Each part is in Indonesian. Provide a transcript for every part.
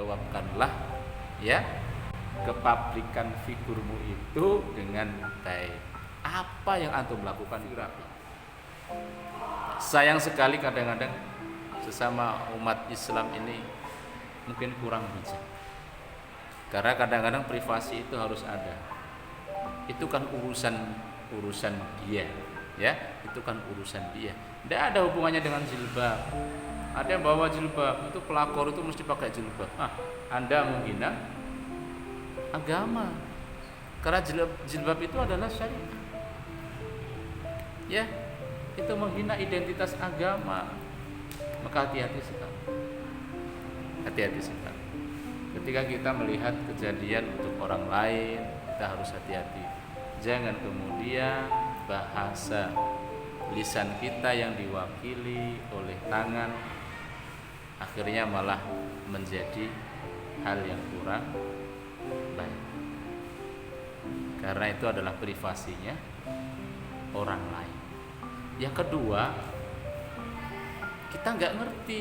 pertanggungjawabkanlah ya kepabrikan figurmu itu dengan baik. Apa yang antum lakukan itu rapi. Sayang sekali kadang-kadang sesama umat Islam ini mungkin kurang bijak. Karena kadang-kadang privasi itu harus ada. Itu kan urusan dia, ya. Itu kan urusan dia. Tidak ada hubungannya dengan jilbab. Ada yang bawa jilbab, itu pelakor itu mesti pakai jilbab. Anda menghina agama. Karena jilbab itu adalah syariat. Ya, itu menghina identitas agama. Maka hati-hati sekali. Hati-hati sekali. Ketika kita melihat kejadian untuk orang lain, kita harus hati-hati. Jangan kemudian bahasa lisan kita yang diwakili oleh tangan akhirnya malah menjadi hal yang kurang baik. Karena itu adalah privasinya orang lain. Yang kedua, kita nggak ngerti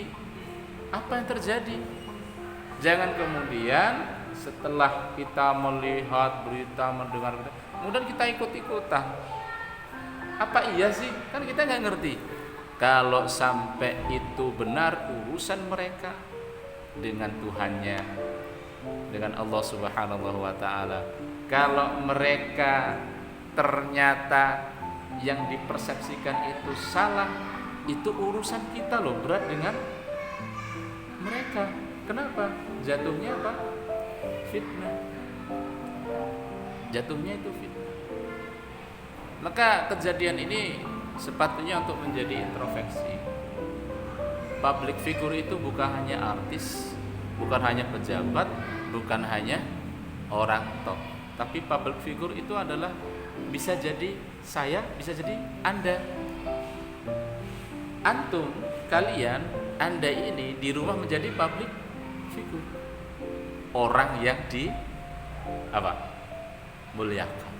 apa yang terjadi. Jangan kemudian setelah kita melihat berita, mendengar berita, kemudian kita ikut-ikutan. Apa iya sih? Kan kita nggak ngerti. Kalau sampai itu benar urusan mereka dengan Tuhannya, dengan Allah Subhanahu wa Ta'ala. Kalau mereka ternyata yang dipersepsikan itu salah, itu urusan kita loh, berat dengan mereka. Kenapa? Jatuhnya apa? Fitnah. Jatuhnya itu fitnah. Maka kejadian ini sepatutnya untuk menjadi introspeksi. Public figure itu bukan hanya artis, bukan hanya pejabat, bukan hanya orang top. Tapi public figure itu adalah bisa jadi saya, bisa jadi Anda. Antum, kalian, Anda ini di rumah menjadi public figure. Orang yang muliakan.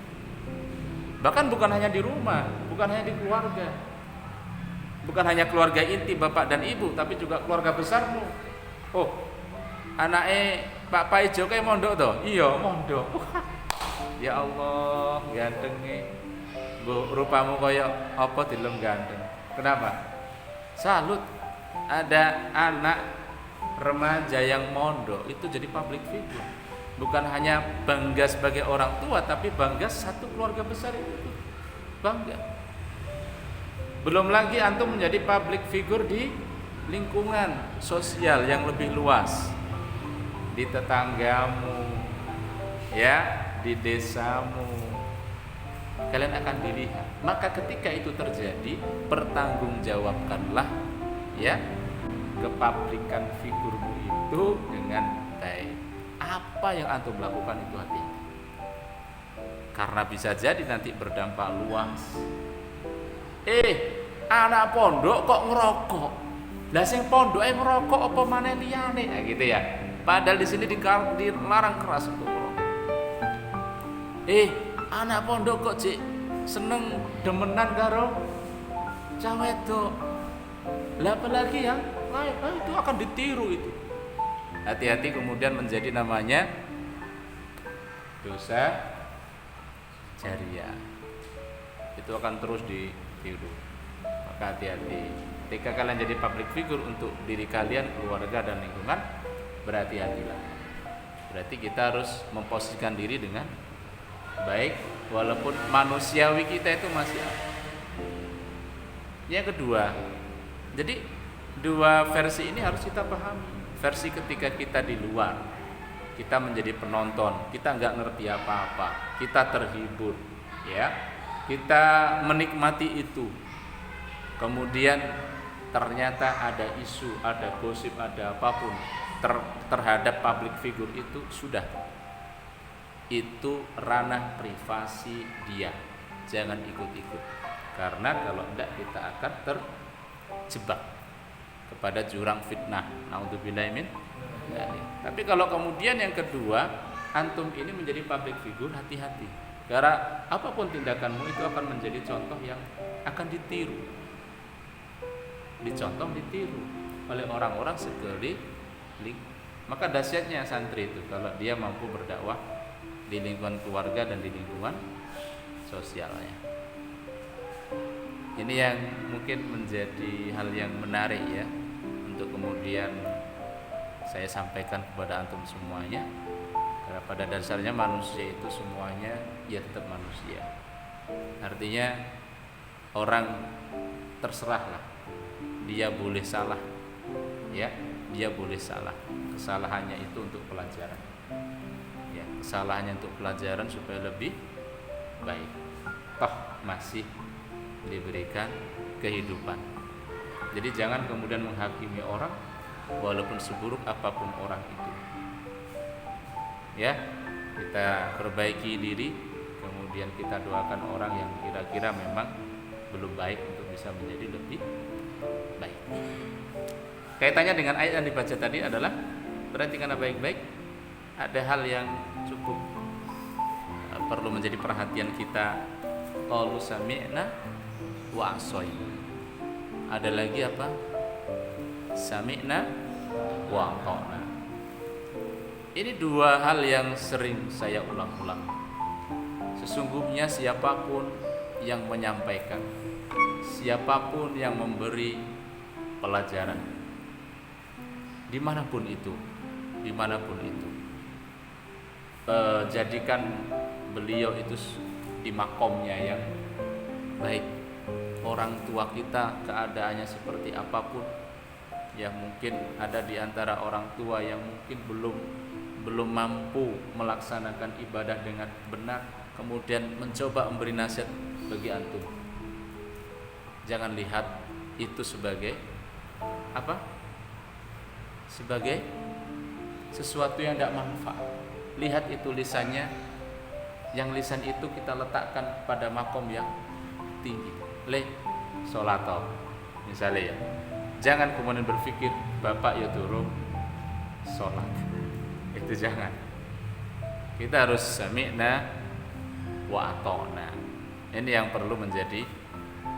Bahkan bukan hanya di rumah, bukan hanya di keluarga. Bukan hanya keluarga inti bapak dan ibu, tapi juga keluarga besarmu. Oh, anaknya Pak Paijo kayak mondok toh? Iya, mondok. Ya Allah, gantengnya. Bu, rupamu koyo apa dilem ganteng. Kenapa? Salut. Ada anak remaja yang mondok itu jadi public figure. Bukan hanya bangga sebagai orang tua, tapi bangga satu keluarga besar itu bangga. Belum lagi antum menjadi public figure di lingkungan sosial yang lebih luas, di tetanggamu, ya, di desamu. Kalian akan dilihat. Maka ketika itu terjadi, pertanggungjawabkanlah ya kepabrikan figurmu itu dengan baik. Apa yang antum lakukan itu hati-hati. Karena bisa jadi nanti berdampak luas. Anak pondok kok ngerokok? Lah sing pondoke ngerokok apa maneh liyane? Nah, gitu ya. Padahal di sini dilarang keras untuk merokok. Anak pondok kok cik seneng demenan karo cah wedok. Lah apalagi yang lain, itu akan ditiru itu. Hati-hati kemudian menjadi namanya dosa jariah. Itu akan terus ditiru. Maka hati-hati. Ketika kalian jadi public figure untuk diri kalian, keluarga dan lingkungan, berhati-hatilah. Berarti kita harus memposisikan diri dengan baik, walaupun manusiawi kita itu masih ada. Yang kedua, jadi dua versi ini harus kita pahami. Versi ketika kita di luar, kita menjadi penonton, kita nggak ngerti apa-apa, kita terhibur, ya, kita menikmati itu. Kemudian ternyata ada isu, ada gosip, ada apapun terhadap public figure itu sudah. Itu ranah privasi dia, jangan ikut-ikut. Karena kalau tidak kita akan terjebak kepada jurang fitnah. Naudzubillahi min dzalik. Tapi kalau kemudian yang kedua, antum ini menjadi public figure, hati-hati. Karena apapun tindakanmu itu akan menjadi contoh yang akan ditiru. Dicontoh, ditiru oleh orang-orang sekeliling Maka dahsyatnya santri itu kalau dia mampu berdakwah di lingkungan keluarga dan di lingkungan sosialnya. Ini yang mungkin menjadi hal yang menarik ya, untuk kemudian saya sampaikan kepada antum semuanya. Karena pada dasarnya manusia itu semuanya ya tetap manusia. Artinya orang terserahlah, dia boleh salah ya, dia boleh salah. Kesalahannya itu untuk pelajaran ya, kesalahannya untuk pelajaran supaya lebih baik. Toh masih diberikan kehidupan. Jadi jangan kemudian menghakimi orang walaupun seburuk apapun orang itu ya. Kita perbaiki diri, kemudian kita doakan orang yang kira-kira memang belum baik untuk bisa menjadi lebih baik. Kaitannya dengan ayat yang dibaca tadi adalah berarti karena baik-baik ada hal yang cukup perlu menjadi perhatian kita. Qalu sami'na wa asayna. Ada lagi apa? Sami'na wa ata'na. Ini dua hal yang sering saya ulang-ulang. Sesungguhnya siapapun yang menyampaikan, siapapun yang memberi pelajaran, dimanapun itu, jadikan beliau itu di makomnya yang baik. Orang tua kita keadaannya seperti apapun, yang mungkin ada di antara orang tua yang mungkin belum mampu melaksanakan ibadah dengan benar, kemudian mencoba memberi nasihat bagi antum. Jangan lihat itu sebagai apa? Sebagai sesuatu yang tidak manfaat. Lihat itu lisannya, yang lisan itu kita letakkan pada makom yang tinggi. Sholato misalnya ya. Jangan kemudian berpikir bapak ya turun sholat. Itu jangan. Kita harus sami'na wa ata'na. Ini yang perlu menjadi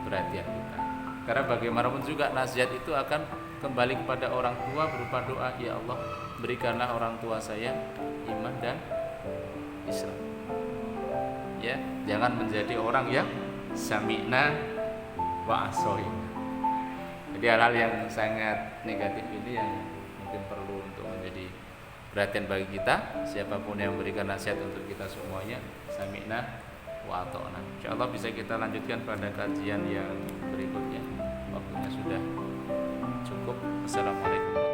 perhatian kita. Karena bagaimanapun juga nasihat itu akan kembali kepada orang tua berupa doa, ya Allah berikanlah orang tua saya iman dan Islam. Ya, jangan menjadi orang yang sami'na wa asoina. Jadi hal-hal yang sangat negatif ini yang mungkin perlu untuk menjadi perhatian bagi kita. Siapapun yang memberikan nasihat untuk kita semuanya, sami'na wa ata'na. Insyaallah bisa kita lanjutkan pada kajian yang berikutnya. Waktunya sudah cukup. Assalamualaikum.